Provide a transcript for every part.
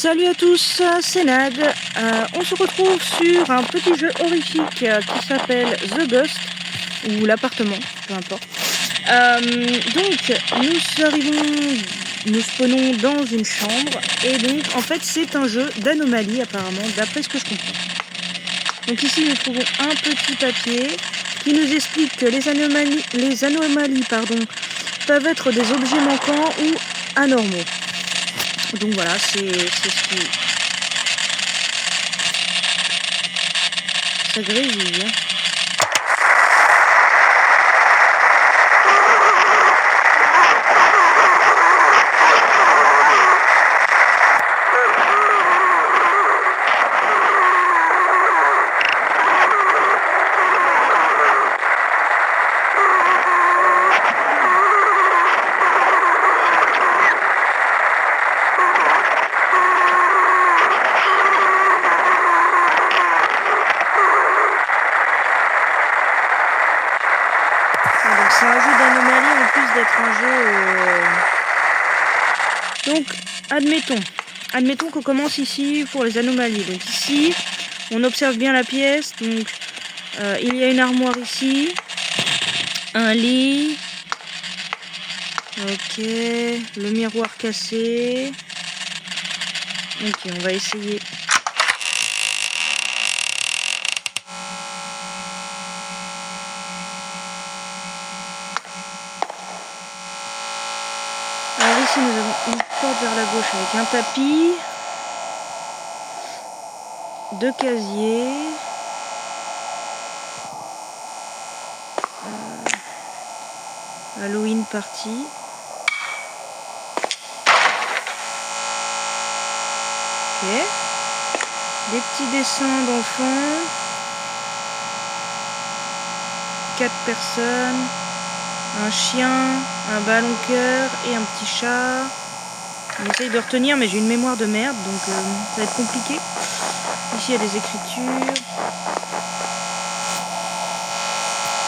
Salut à tous, c'est Nad. On se retrouve sur un petit jeu horrifique qui s'appelle The Ghost, ou l'appartement, peu importe. Donc, nous spawnons dans une chambre, et donc, en fait, c'est un jeu d'anomalie, apparemment, d'après ce que je comprends. Donc ici, nous trouvons un petit papier qui nous explique que les anomalies peuvent être des objets manquants ou anormaux. Donc voilà, c'est ce qui... Ça grésille. Donc c'est un jeu d'anomalie en plus d'être un jeu... Donc admettons qu'on commence ici pour les anomalies. Donc ici, on observe bien la pièce. Donc il y a une armoire ici, un lit, ok, le miroir cassé. Ok, on va essayer. Alors ici nous avons une porte vers la gauche avec un tapis, deux casiers, Halloween party. Ok. Des petits dessins d'enfants. 4 personnes. Un chien, un ballon cœur et un petit chat. On essaye de retenir, mais j'ai une mémoire de merde, donc ça va être compliqué. Ici, il y a des écritures.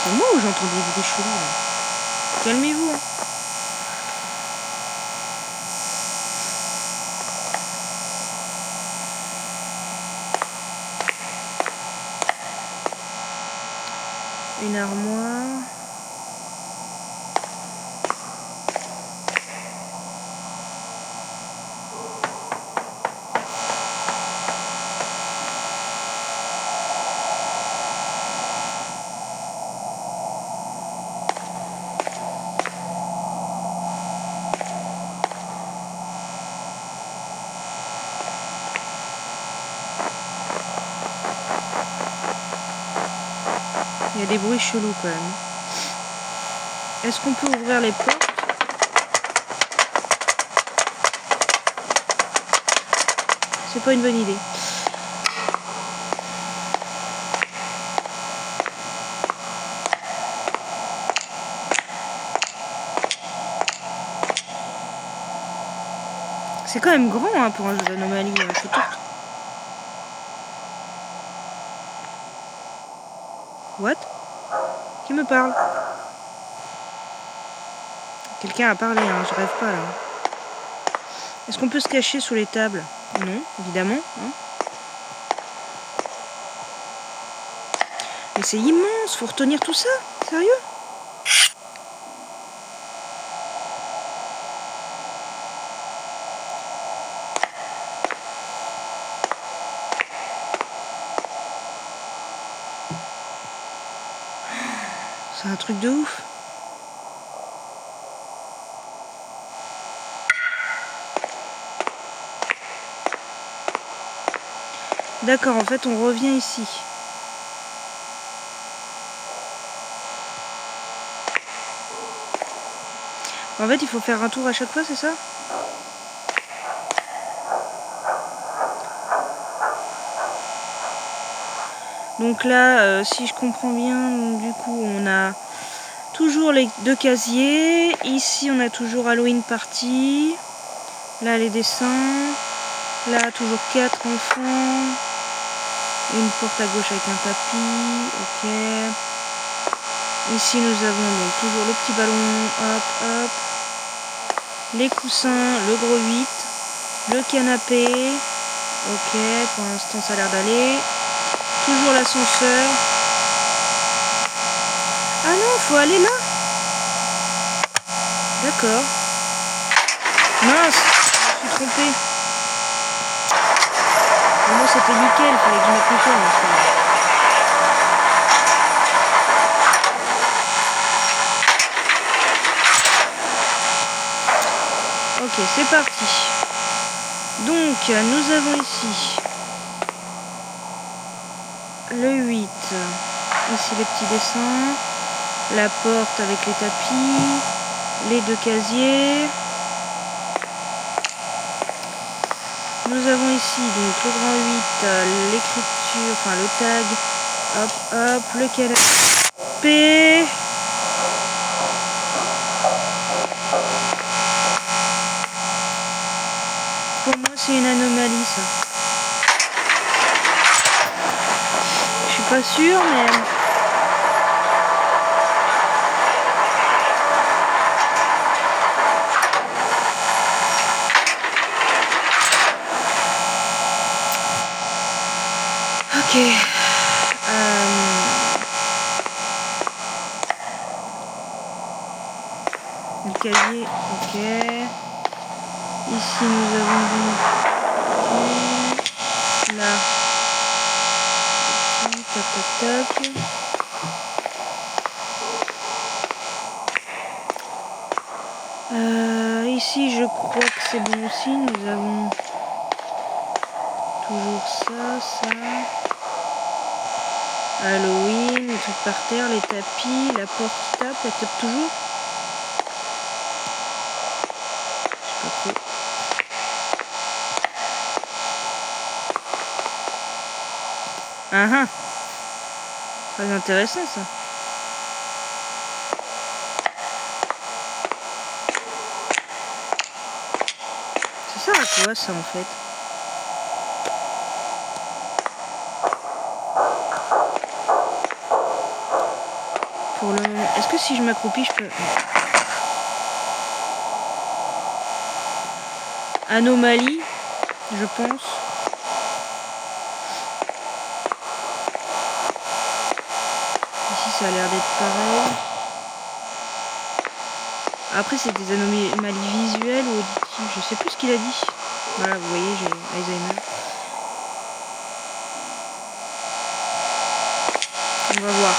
C'est moi ou j'entends des bruits chelous là? Calmez-vous. Hein. Une armoire. Il y a des bruits chelous quand même. Est-ce qu'on peut ouvrir les portes? C'est pas une bonne idée. C'est quand même grand hein, pour un jeu d'anomalie. What? Qui me parle? Quelqu'un a parlé, hein, je rêve pas là. Est-ce qu'on peut se cacher sous les tables? Non, évidemment. Hein. Mais c'est immense, faut retenir tout ça? Sérieux? C'est un truc de ouf. D'accord, en fait, on revient ici. En fait, il faut faire un tour à chaque fois, c'est ça? Donc là, si je comprends bien, du coup, on a toujours les deux casiers. Ici, on a toujours Halloween Party. Là, les dessins. Là, toujours 4 enfants. Une porte à gauche avec un tapis. Ok. Ici, nous avons donc toujours le petit ballon. Hop, hop. Les coussins, le gros 8. Le canapé. Ok, pour l'instant ça a l'air d'aller. Toujours l'ascenseur. Ah non, faut aller là. D'accord. Mince, je me suis trompée. Pour moi c'était nickel, fallait que je mette nickel. Ok, c'est parti. Donc, nous avons ici le 8. Ici les petits dessins. La porte avec les tapis. Les deux casiers. Nous avons ici donc le grand 8, l'écriture, enfin le tag. Hop, hop, le canapé. Pour moi, c'est une anomalie, ça. Je suis pas sûre, mais... Ok. Le casier, ok. Ici, nous avons donc... Là. Tac, tac, tac. Ici, je crois que c'est bon aussi. Nous avons toujours ça. Halloween, les trucs par terre, les tapis, la porte qui tape, elle tape toujours. Je sais pas trop. Ah ah. Très intéressant ça. Ça sert à quoi ça en fait? Pour le... Est-ce que si je m'accroupis je peux... Anomalie, je pense. Ici ça a l'air d'être pareil. Après c'est des anomalies visuelles ou auditives, je sais plus ce qu'il a dit. Voilà, vous voyez, j'ai Alzheimer. On va voir.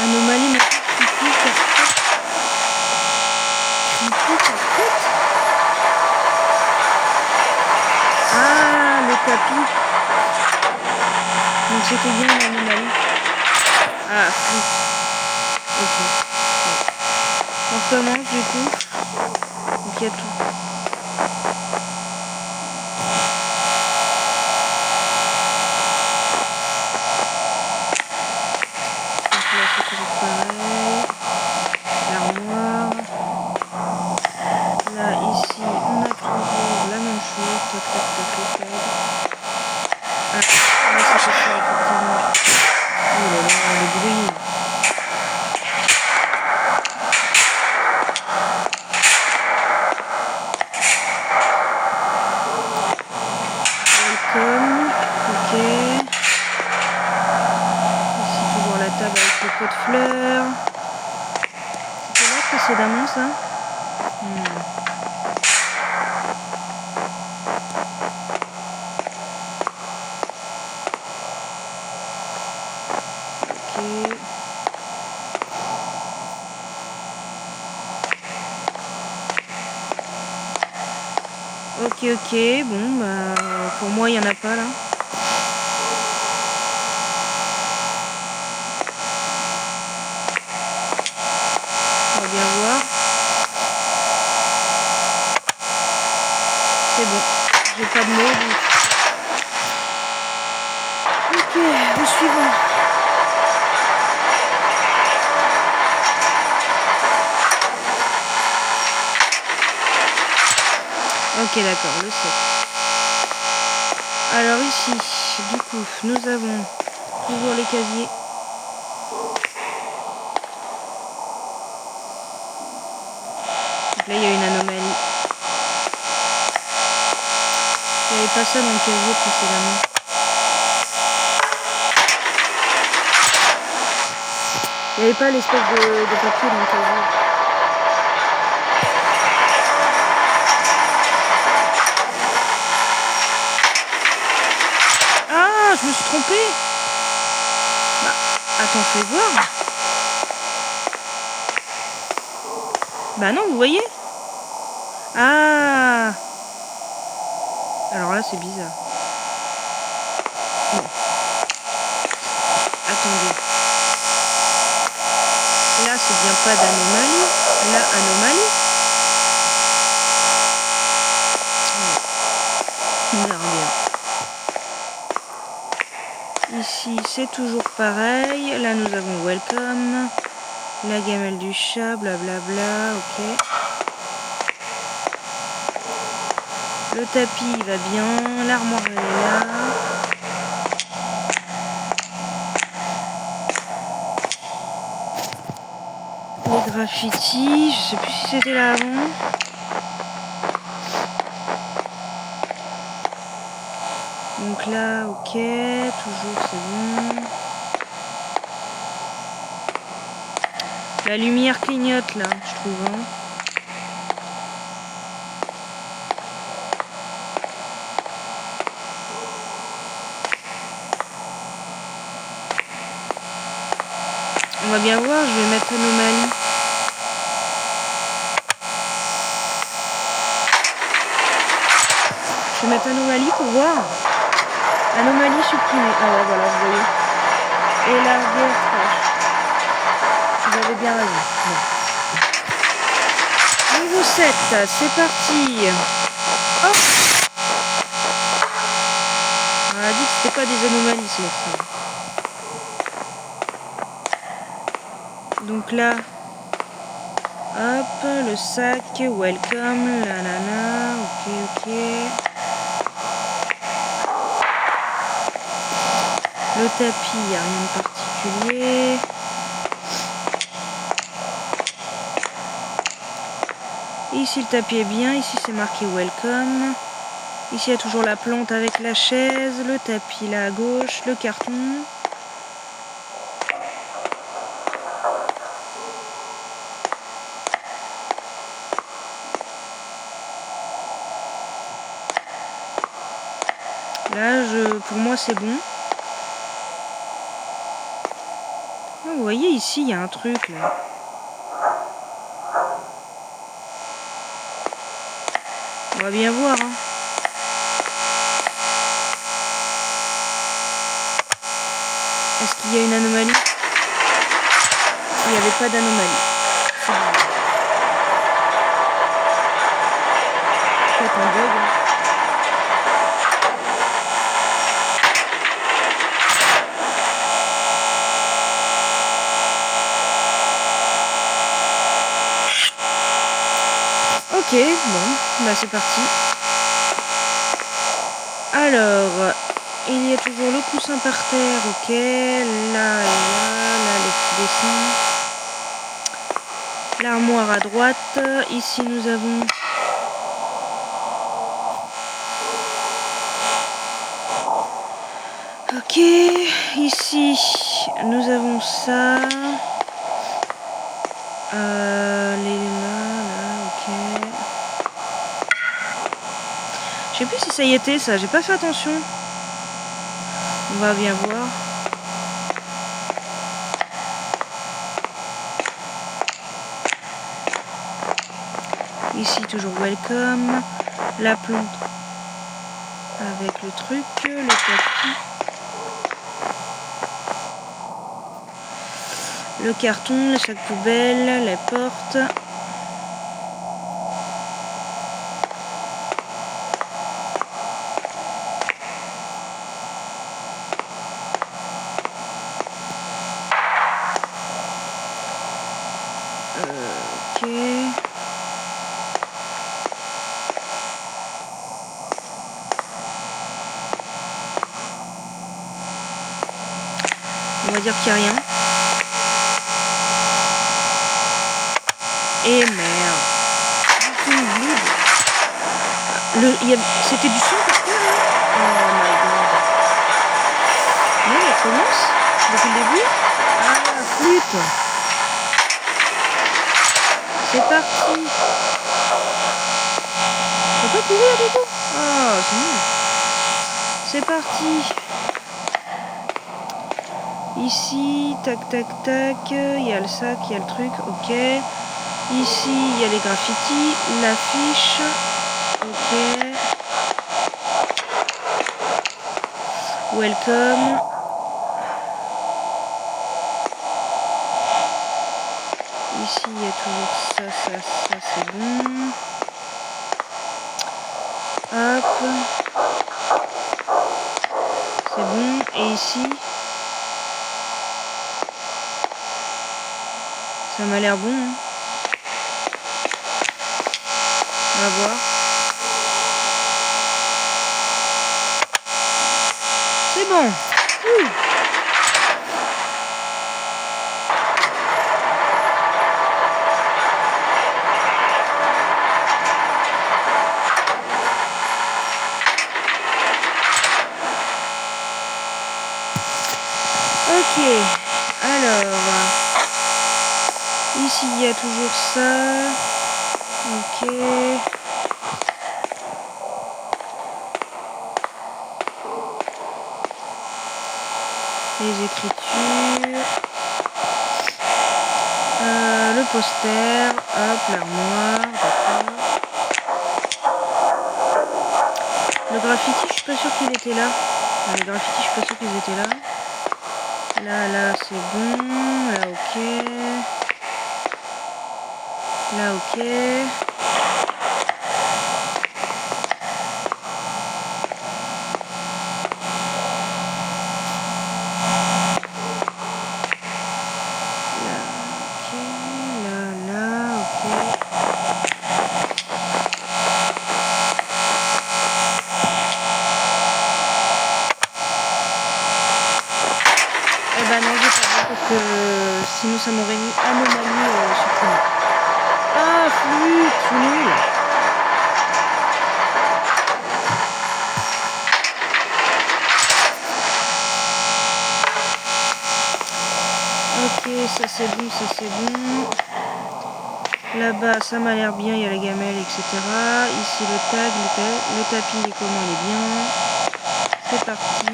Anomalie, mais creepy, carpette. Creepy, carpette. Ah, le tapis. Donc c'était bien une anomalie. Ah, flip. Ok. On recommence du coup. Donc il y a tout. Donc là c'est toujours pareil. L'armoire. Là ici on a toujours la même chose. Tac tac tac tac. Ah, là c'était ça effectivement. Oh là là, le bruit. Welcome. Ok. Ici toujours la table avec le pot de fleurs. C'était là précédemment ça? Ok, ok, bon, bah, pour moi, il n'y en a pas, là. On va bien voir. C'est bon, j'ai pas de mots, donc... Ok, au suivant. Ok, d'accord, le 7. Alors ici, du coup, nous avons toujours les casiers. Là, il y a une anomalie. Il n'y avait pas ça dans le casier précédemment. Il n'y avait pas l'espèce de papier dans le casier. Ah, je me suis trompée. Bah, attends, fais voir. Bah non, vous voyez? Ah. Alors là, c'est bizarre. Bon. Attendez. Là, c'est bien pas d'anomalie. Là, anomalie. On verra bien. Ici, c'est toujours pareil. Là, nous avons welcome. La gamelle du chat, blablabla. Ok. Le tapis, il va bien. L'armoire, elle est là. Les graffitis, je sais plus si c'était là avant. Donc là, ok, toujours c'est bon. La lumière clignote là, je trouve. Hein. On va bien voir, je vais mettre anomalie. Je vais mettre anomalie pour voir. Anomalie supprimée. Ah ouais, voilà, vous voyez. Et la guerre trash. Vous avez bien raison. Bon. Niveau 7, c'est parti. Hop. On a dit que c'était pas des anomalies, c'est ça. Donc là, hop, le sac, welcome, la nana, ok. Le tapis, il n'y a rien de particulier. Ici, le tapis est bien. Ici, c'est marqué welcome. Ici, il y a toujours la plante avec la chaise. Le tapis là à gauche. Le carton. Là, pour moi, c'est bon. Oh, vous voyez, ici, il y a un truc là. On va bien voir. Hein. Est-ce qu'il y a une anomalie? Il n'y avait pas d'anomalie. Peut-être un bug. Hein. Ok, bon, bah c'est parti. Alors, il y a toujours le coussin par terre, ok. Là et là les petits dessins. L'armoire à droite. Ici, nous avons... Ok, ici, nous avons ça. Les là, ok. Je sais plus si ça y était, ça. J'ai pas fait attention. On va bien voir. Ici, toujours welcome. La plante avec le truc, le tapis. Le carton, le sac poubelle, les portes. Ok. On va dire qu'il n'y a rien. Et merde. C'était du son par terre là. Oh my god. Non, elle commence depuis le début. Ah, flûte. C'est parti. Faut pas courir du coup. Ah, c'est nul. C'est parti. Ici, tac tac tac, il y a le sac, il y a le truc, ok. Ici, il y a les graffitis, l'affiche, ok. Welcome. Ici, il y a toujours ça, c'est bon. Hop. C'est bon. Et ici, ça m'a l'air bon. Hein. On va voir. C'est bon. Ouh. Ok, alors, ici il y a toujours ça, ok, les écritures, le poster, hop, l'armoire, d'accord. Le graffiti, je suis pas sûre qu'il était là. Les graffitis, je suis pas sûre qu'ils étaient là. Là, c'est bon. Là, ok. Là, ok. Là, ok. Là, ok. Eh ben non, j'ai pas vu parce que sinon ça m'aurait mis anomalie supprimée. Ah, flûte, je suis nulle. Ok, ça c'est bon, ça c'est bon. Là-bas, ça m'a l'air bien, il y a la gamelle, etc. Ici, le tag, le tapis, il est comment, il est bien. C'est parti.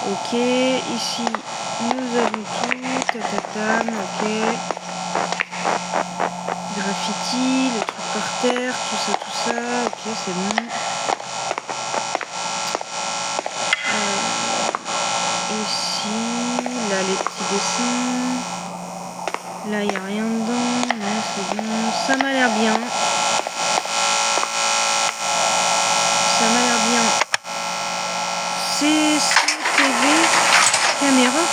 Ok, ici, nous avons tout. Tatatam, ok. Graffiti, le truc par terre, tout ça. Ok, c'est bon. Ici, là, les petits dessins. Là, il n'y a rien dedans. Non, c'est bon. Ça m'a l'air bien. Ça m'a l'air bien. CCTV caméra.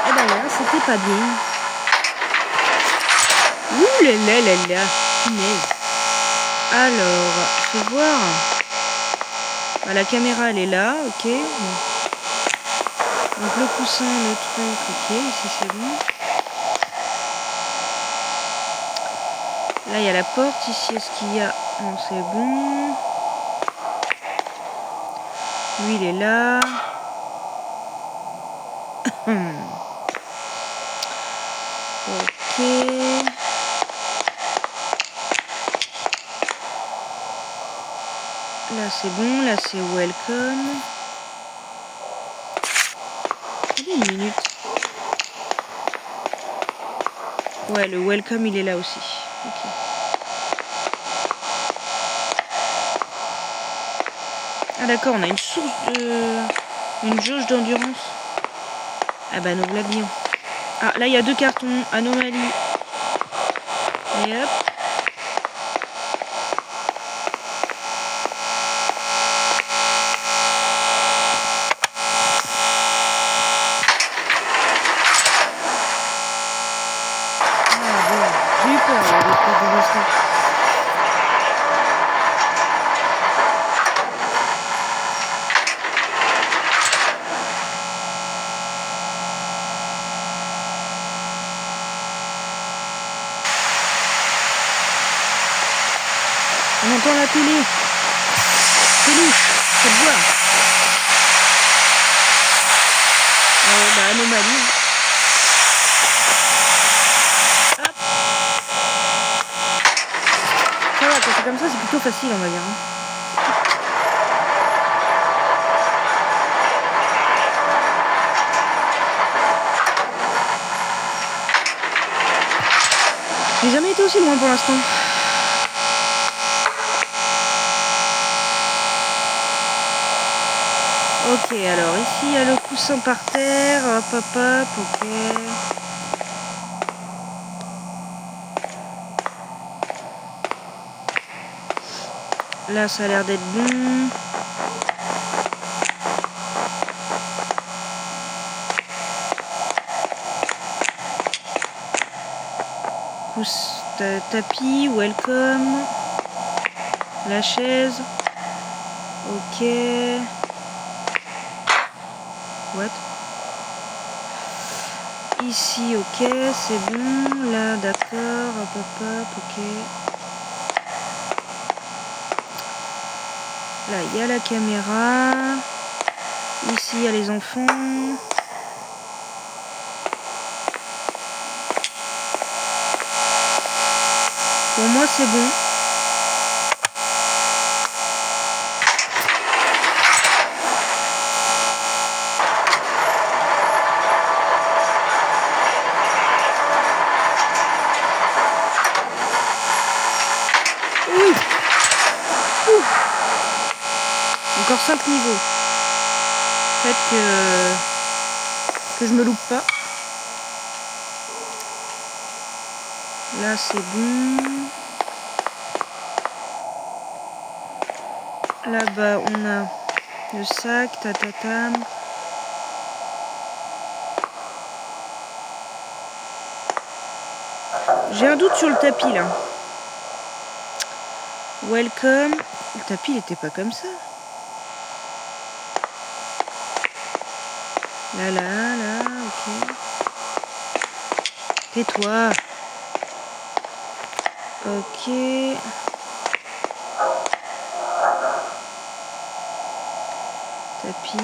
Eh ben là, c'était pas bien. Ouh là là là là. Punaise. Alors, faut voir. Bah, la caméra, elle est là, ok. Donc le coussin, le truc, ok. Ici, c'est bon. Là, il y a la porte. Ici, est-ce qu'il y a... Non, c'est bon. Lui, il est là. Ok. Là, c'est bon. Là, c'est welcome. Attendez une minute. Ouais, le welcome, il est là aussi. Ok. Ah d'accord, on a une source de... une jauge d'endurance. Ah bah nous l'avions. Ah là il y a 2 cartons, anomalie. Et hop. Ah bon, j'ai eu peur là, des trucs de On entend la télé. C'est louche, faut le voir. Bah, anomalie. Hop. Ça va, quand c'est comme ça, c'est plutôt facile, on va dire. J'ai jamais été aussi loin pour l'instant. Ok, alors ici il y a le coussin par terre, hop hop hop, ok. Là ça a l'air d'être bon. Tapis, welcome. La chaise. Ok. What? Ici, ok, c'est bon. Là, d'accord. Hop, hop, hop, ok. Là, il y a la caméra. Ici, il y a les enfants. Pour moi, c'est bon. Oui. Encore 5 niveaux. Peut-être que je me loupe pas. Là, c'est bon. Là-bas, on a le sac, tatatam. J'ai un doute sur le tapis, là. Welcome. Le tapis, il était pas comme ça. Là, ok. Tais-toi. Ok. Tapis.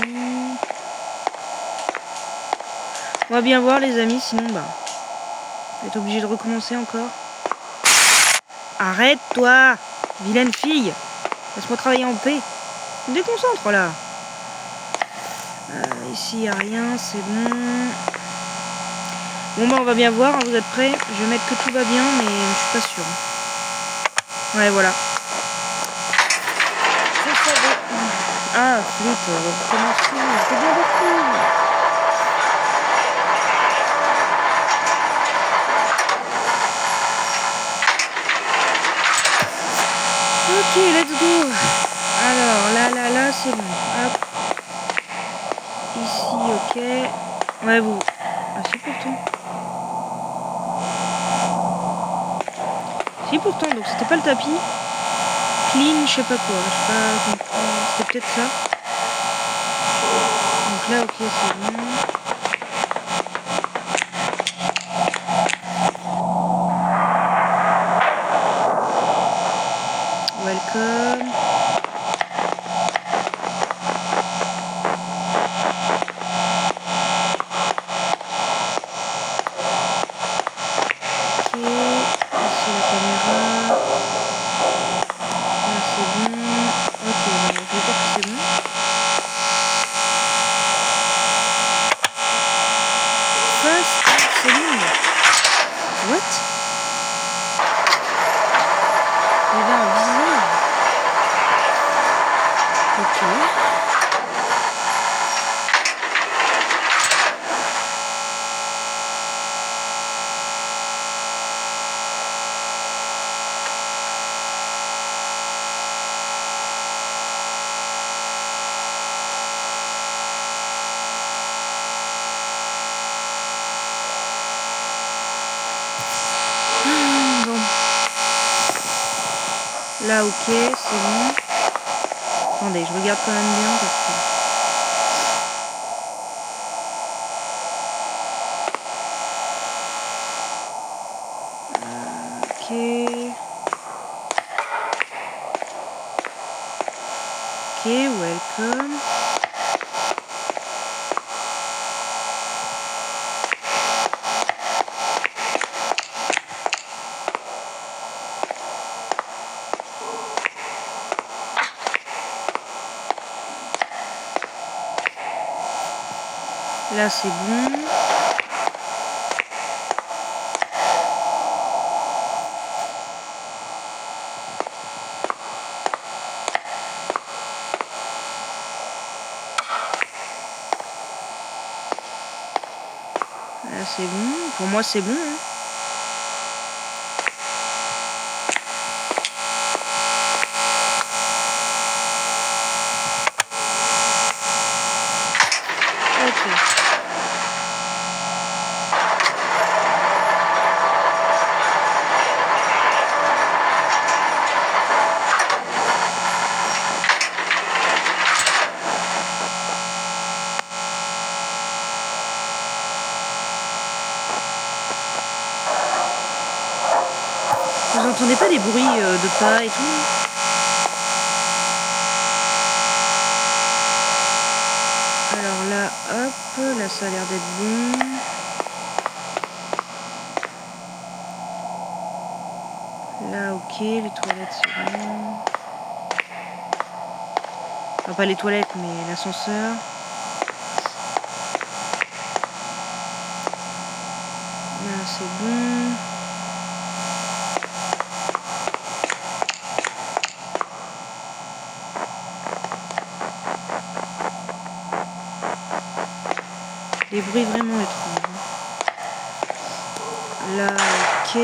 On va bien voir, les amis, sinon, bah... on va être obligé de recommencer encore. Arrête, toi, vilaine fille. Laisse-moi travailler en paix. Tu me déconcentres, là. Ici, il n'y a rien, c'est bon. Bon, bah, on va bien voir, hein, vous êtes prêts? Je vais mettre que tout va bien, mais je suis pas sûre. Ouais, voilà. Je savais. Ah, flip, on va recommencer. J'étais bien parti. Ok, let's go. Alors, là, c'est bon. Hop. Ici, ok. Ouais, vous. Ah, si, pourtant. Si, pourtant, donc c'était pas le tapis. Clean, je sais pas quoi. Je sais pas comprendre. C'était peut-être ça. Donc là, ok, c'est bon. Welcome. Ok. Ici la caméra. Là c'est bon. Ok, bon, je vais dire que c'est bon. Fast, c'est long. What? Il y avait un viseur. Ok. Bon. Là, ok, c'est bon. Attendez, je regarde quand même bien parce que... Ok. welcome. Là c'est bon. Là c'est bon. Pour moi c'est bon. Hein. Vous entendez pas des bruits de pas et tout? Alors là, hop, là ça a l'air d'être bon. Là, ok, les toilettes c'est bon. Enfin, pas les toilettes, mais l'ascenseur. Là, c'est bon. Des bruits vraiment étranges. Là, ok.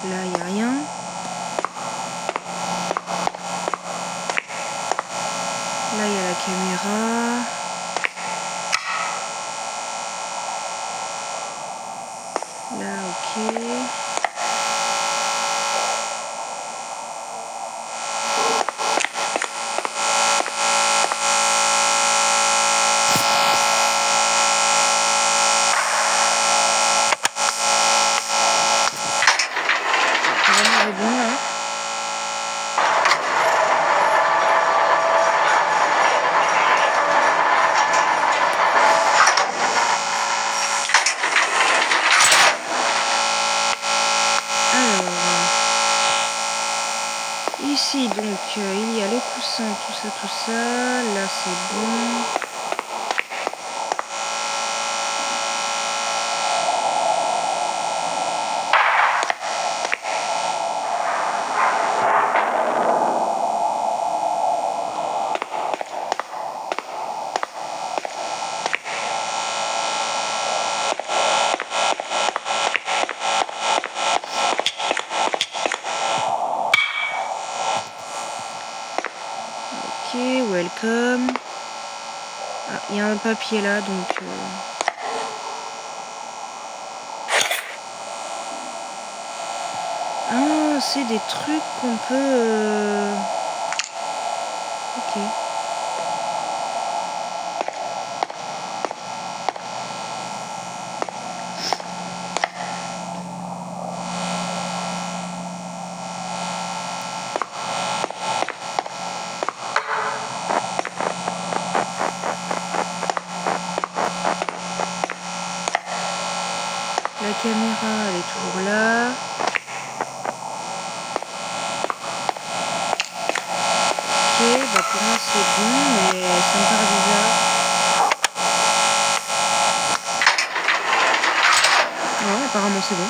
Là, il n'y a rien. Là, il y a la caméra. Là, ok. Vraiment, c'est bon, là. Ici, donc, il y a les coussins, tout ça. Là, c'est bon. Ok, welcome. Ah, il y a un papier là, donc... Ah, c'est des trucs qu'on peut... Ok. La caméra, elle est toujours là. Ok, bah pour moi c'est bon, mais ça me paraît bizarre. Non, apparemment c'est bon.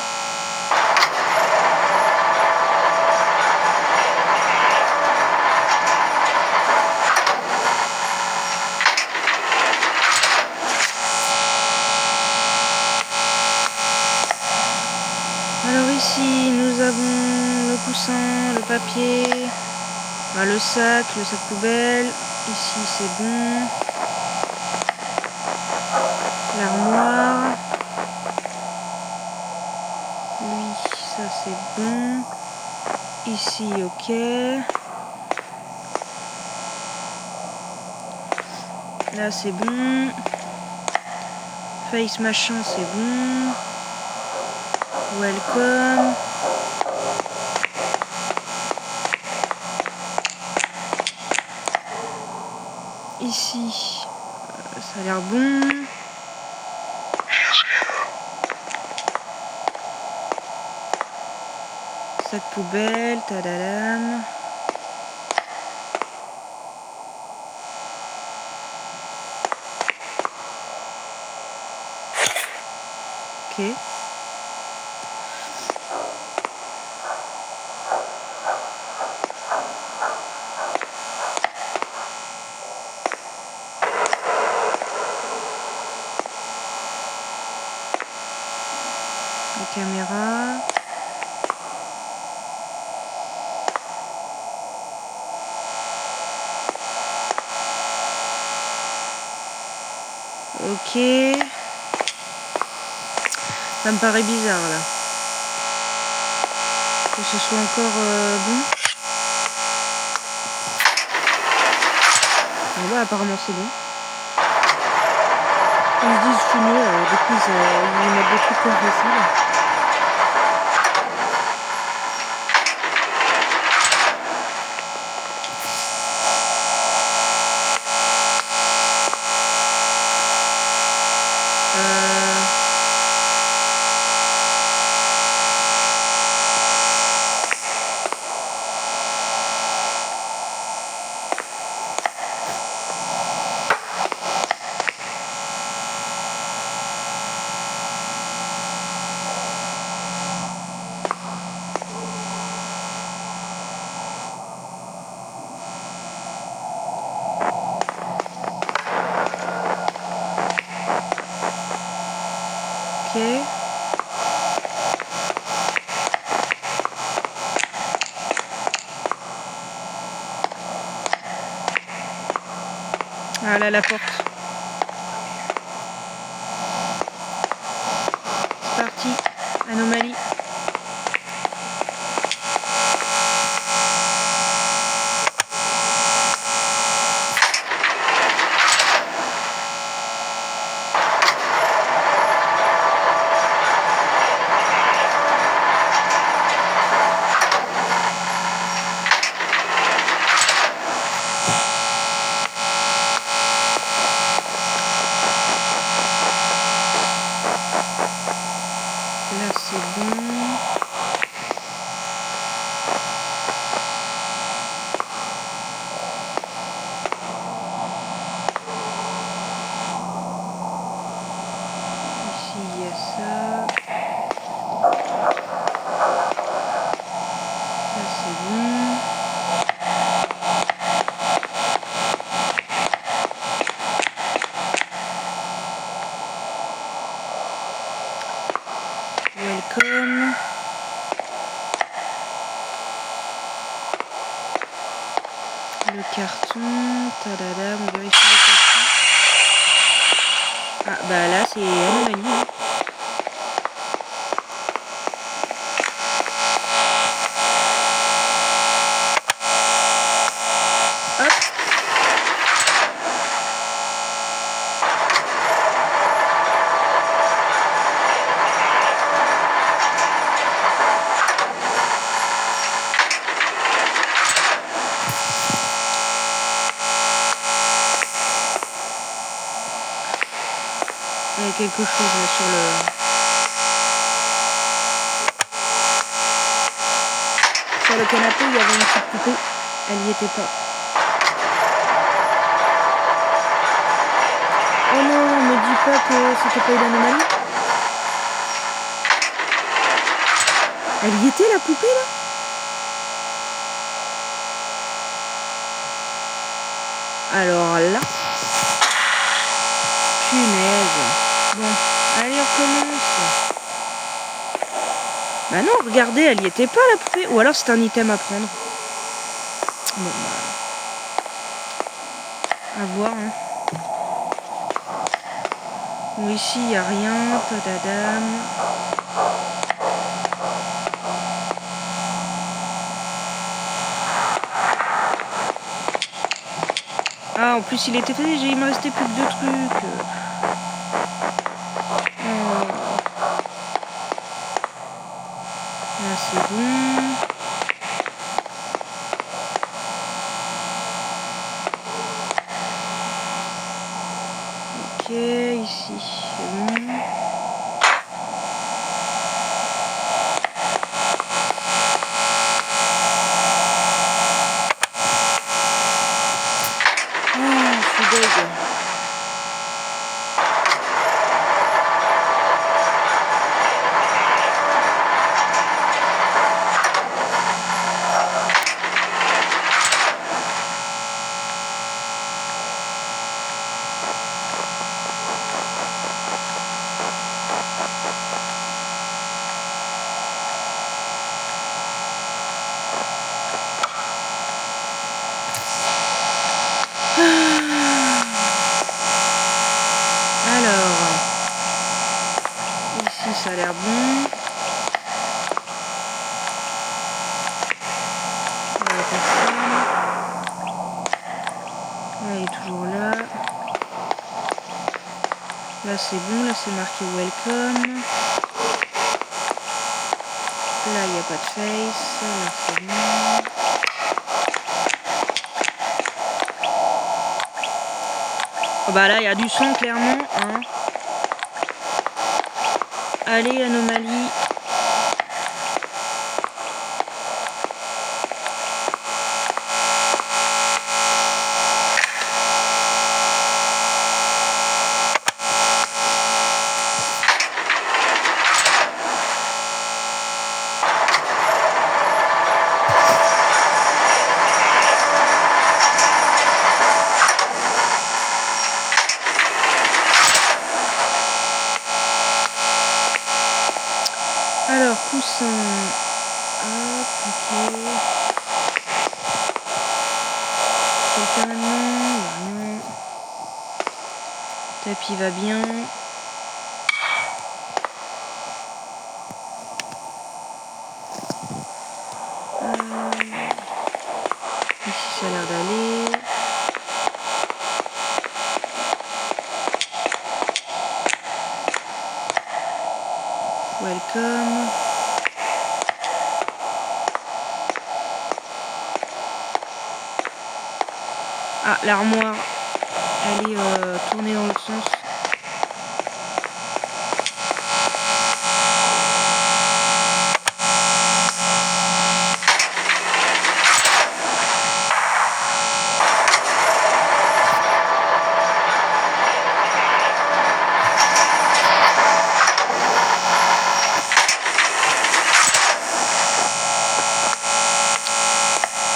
Alors ici, nous avons le coussin, le papier, bah, le sac poubelle. Ici c'est bon. L'armoire. Lui, ça c'est bon. Ici, ok. Là c'est bon. Face machin c'est bon. Welcome. Ici, ça a l'air bon. Sac poubelle, tadadam. Ok. La caméra. Ok. Ça me paraît bizarre là. Que ce soit encore bon. Bon bah apparemment c'est bon. Ils se disent je suis nul, du coup ils mettent des trucs comme facile. Ok. Ah là la porte. C'est parti. Anomalie. Là c'est bon. Ici il y a ça. Là c'est bon. Welcome. Le carton, tadada, on vérifie le carton. Ah bah là c'est anomalie. Hop. Il y a quelque chose là sur le canapé, il y avait une petite poupée, elle y était pas. Oh non, me dis pas que c'était pas une anomalie. Elle y était la poupée là? Alors là, punaise. Bon, allez on recommence. Bah non, regardez, elle y était pas la poupée. Ou alors c'est un item à prendre. Bon bah, à voir hein. Bon ici il n'y a rien, tadadam. Ah, en plus il était fait, il me restait plus que 2 trucs. Là c'est bon. Ok, ici c'est bon. Oh, je suis deg. Alors, ici ça a l'air bon. Là, il est toujours là. Là c'est bon, là c'est marqué welcome. Là il n'y a pas de face, là c'est bon. Oh bah là il y a du son clairement. Hein. Allez anomalie. Alors, coussin. Hop, ok. Quelqu'un maintenant? Rien. Tapis va bien. Ici, ça a l'air d'aller. Welcome. Ah, l'armoire, elle est tournée dans l'autre sens.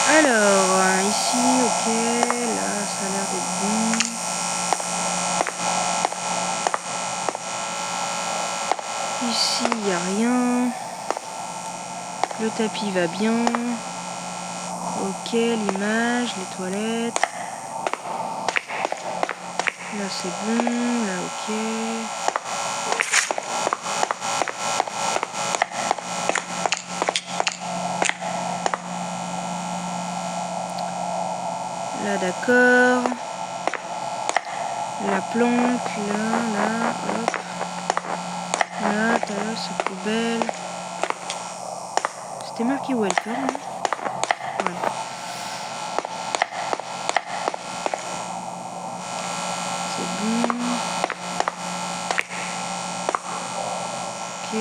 Alors, ici, ok, là, ça a l'air d'être bon. Ici, il n'y a rien. Le tapis va bien. Ok, l'image, les toilettes. Là, c'est bon. Là, ok. Là, d'accord. La planque, là, hop. Là, t'as là, cette poubelle. C'était marqué welcome. Hein, ouais. C'est bon. Ok.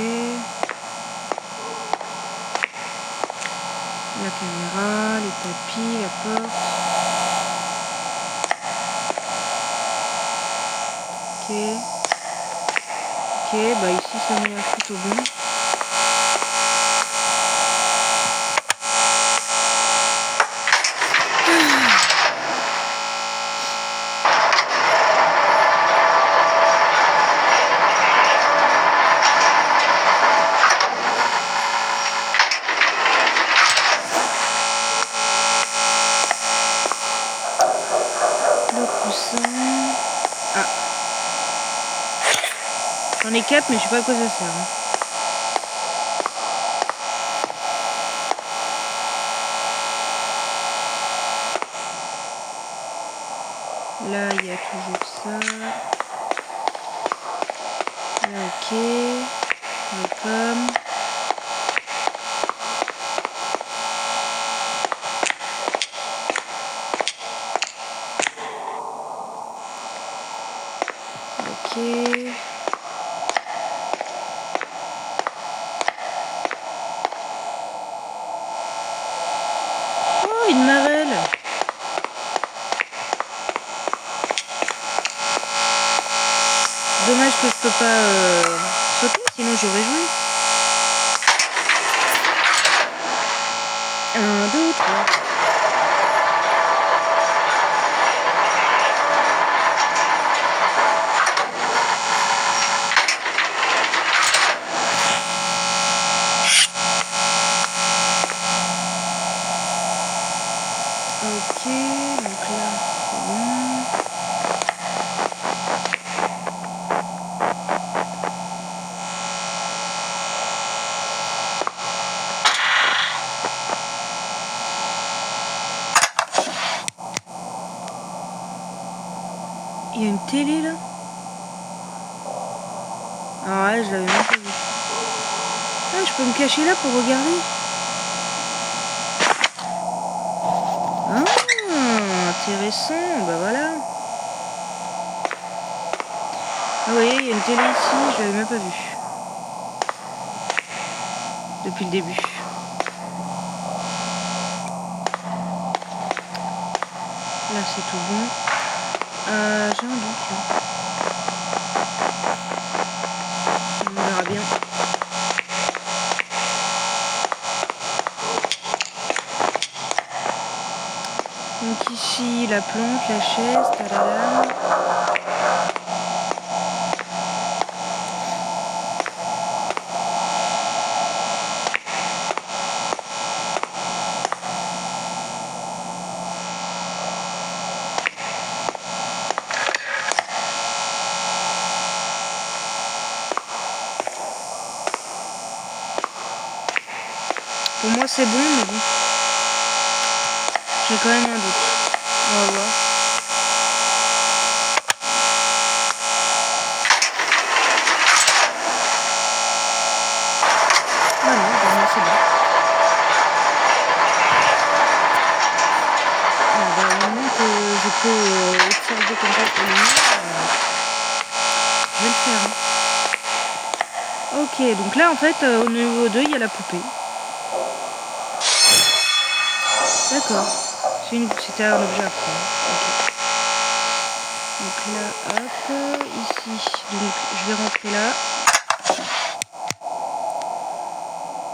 La caméra, les tapis, la porte. Ok. Ok, bah ici ça m'a l'air plutôt bon. Le coussin. Ah. J'en ai 4 mais je sais pas à quoi ça sert. Hein. Là, il y a toujours ça. Là, ok. Welcome. Ok. Oh, une marelle. Dommage que je peux pas sauter, sinon j'aurais joué. 1, 2, 3. Ok, donc là, c'est bon. Il y a une télé là. Ah ouais, je l'avais même pas vu. Ah, je peux me cacher là pour regarder. Ah, intéressant, bah voilà. Ah oui, il y a une télé ici, je l'avais même pas vue. Depuis le début. Là c'est tout bon. J'ai un doute là. On verra bien. Donc ici la plante, la chaise, tadadam. Pour moi c'est bon, mais bon. J'ai quand même un doute. On va voir. Ah non, pour moi c'est bon. Bah, maintenant que je peux observer comme ça pour le moment, je vais le faire. Hein. Ok, donc là en fait, au niveau 2, il y a la poupée. D'accord. C'était un objet à prendre. Ok. Donc là, hop, ici. Donc je vais rentrer là.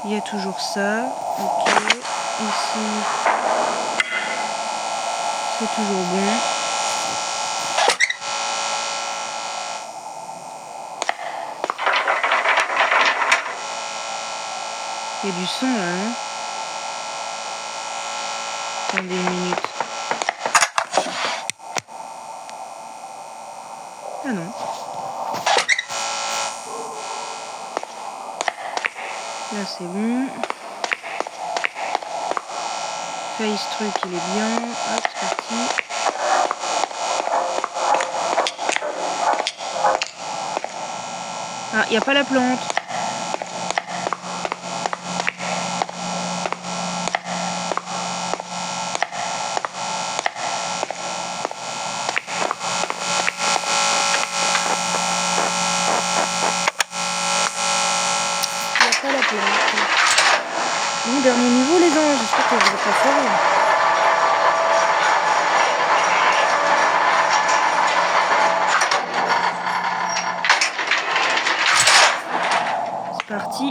Il y a toujours ça. Ok. Ici, c'est toujours bon. Il y a du son là, non? Attendez une minute. Ah non. Là c'est bon. Face truc il est bien. Hop, c'est parti. Ah, il n'y a pas la plante. Il n'y a pas la plante. Bon, dernier niveau les anges. J'espère que je vais pas foirer. C'est parti.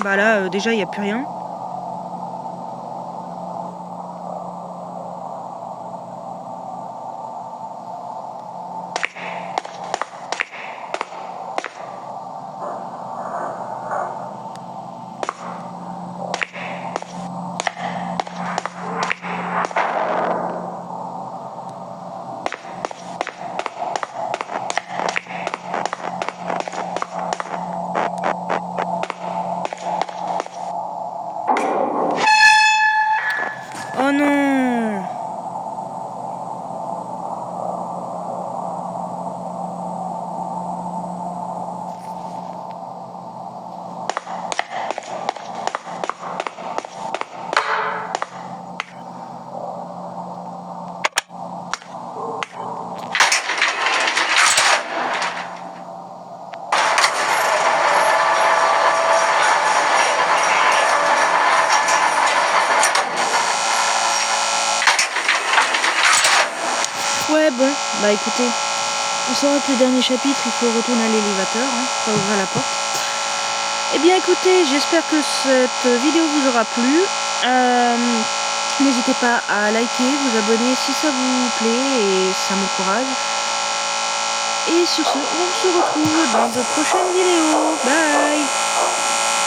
Bah là, déjà, il n'y a plus rien. Ouais, bon, bah écoutez, on saura que le dernier chapitre, il faut retourner à l'élévateur, hein, pas ouvrir la porte. Eh bien écoutez, j'espère que cette vidéo vous aura plu. N'hésitez pas à liker, vous abonner si ça vous plaît et ça m'encourage. Et sur ce, on se retrouve dans de prochaines vidéos.